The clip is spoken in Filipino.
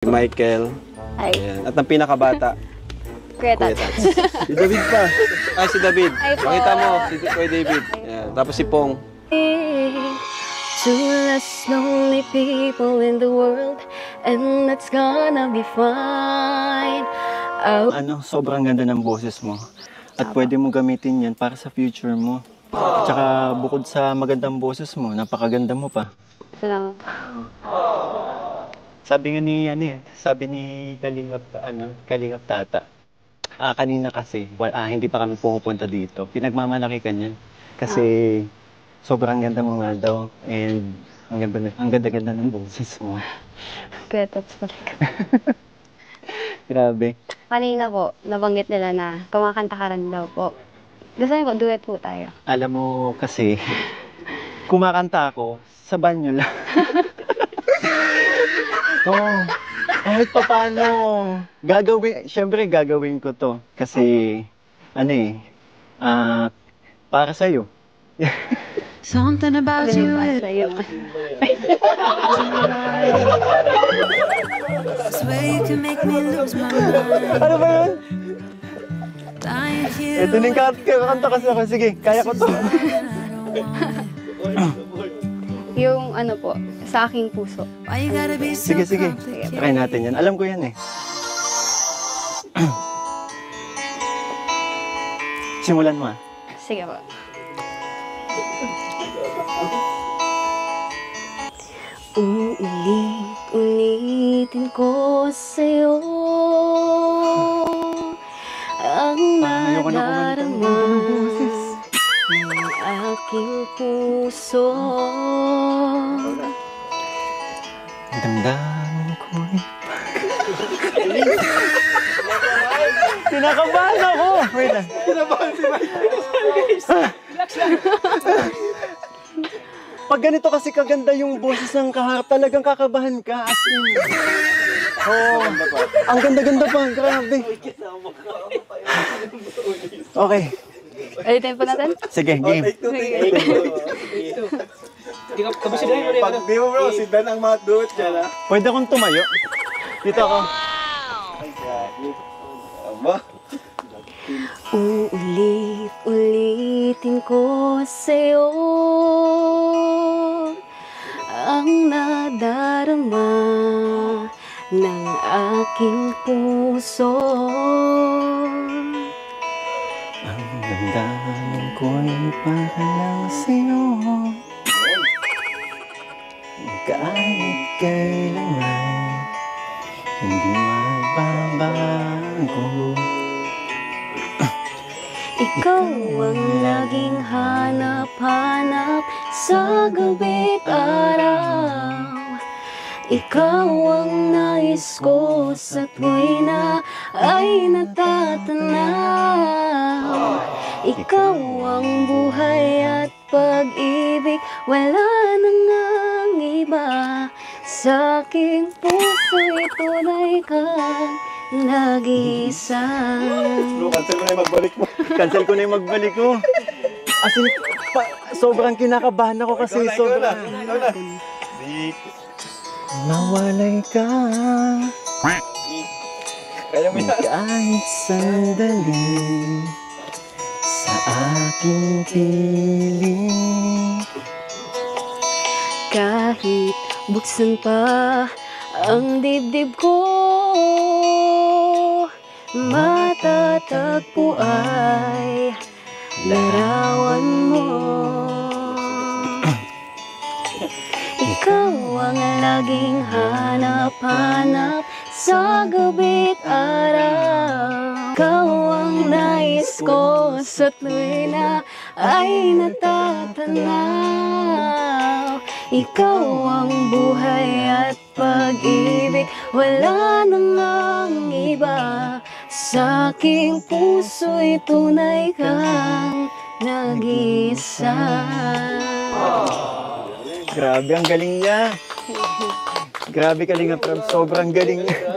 Si Michael. Hi. Ayan. At ang pinakabata, Kuya Kuya Tats. Tats. Si David pa. Ay, si David. Hi po. Pakita mo, si Kuya David. Ayan. Tapos si Pong. Two less lonely people in the world, and that's gonna be fine. Sobrang ganda ng boses mo. At pwede mo gamitin yan para sa future mo. At saka bukod sa magandang boses mo, napakaganda mo pa. Salamat. Sabi nga ni, sabi ni Kalingap Tata. Kanina kasi, hindi pa kami pumupunta dito. Pinagmamalaki ka niya. Kasi sobrang ganda mo nga daw. And ang ganda-ganda ng boses mo. Kuya Tats pala. Grabe. Kanina po, nabanggit nila na kumakanta ka rin daw po. Gusto niyo ko, duet po tayo. Alam mo kasi, kumakanta ako sa banyo lang. Kahit pa paano, syempre gagawin ko to. Kasi, para sa'yo. Something about you. Swear you can make me lose my mind. Ano ba yun? Dying here. Ito na yung kakanta kasi ako. Sige, kaya ko to. Yung ano po, sa aking puso. Why you gotta be so Sige. complicated? Try natin yan. Alam ko yan eh. Simulan mo ah. Sige po. Ulitin ko sa'yo ang Ayoko na kumanta ng nadarama boses. ng aking puso. Damdamin ko'y Kinakabahan ako! Wait lang. Kinabahan si Michael. Pag ganito kasi kaganda yung boses ng kaharap, talagang kakabahan ka. As in. Ang ganda-ganda pa. Grabe. Okay. Ulitin po natin? Sige, game. Pag di mo bro, si Dan ang matduot dyan ha. Pwede akong tumayo. Dito ako. Aba? Ulitin ko sa'yo ang nadarama ng aking puso. Ang damdamin ko'y para lang sa'yo. Kahit kailanman, hindi magbabago. Ikaw ang laging hanap-hanap sa gabi't araw. Ikaw ang nais ko sa tuwina ay natatanaw. Ikaw ang buhay at pag-ibig, wala nang ang iba. Sa aking puso'y tunay kang nag-iisa. Bro, cancel mo na yung magbalik mo. Cancel ko na yung magbalik ko. As in, sobrang kinakabahan ako kasi sobrang... Mawalay ka. Kaya mo yan. Kahit sandali sa aking piling. Kahit buksan pa ang dibdib ko, matatagpo ay larawan mo. Ikaw ang laging hanap-hanap sa gabi't araw. Ikaw ang nais ko sa tuwina ay natatanaw. Ikaw ang buhay at pag-ibig, wala nang ang iba. Sa aking puso'y tunay kang nag-iisa. Grabe, ang galing niya. Grabe, Kalingap Rob. Sobrang galing niya.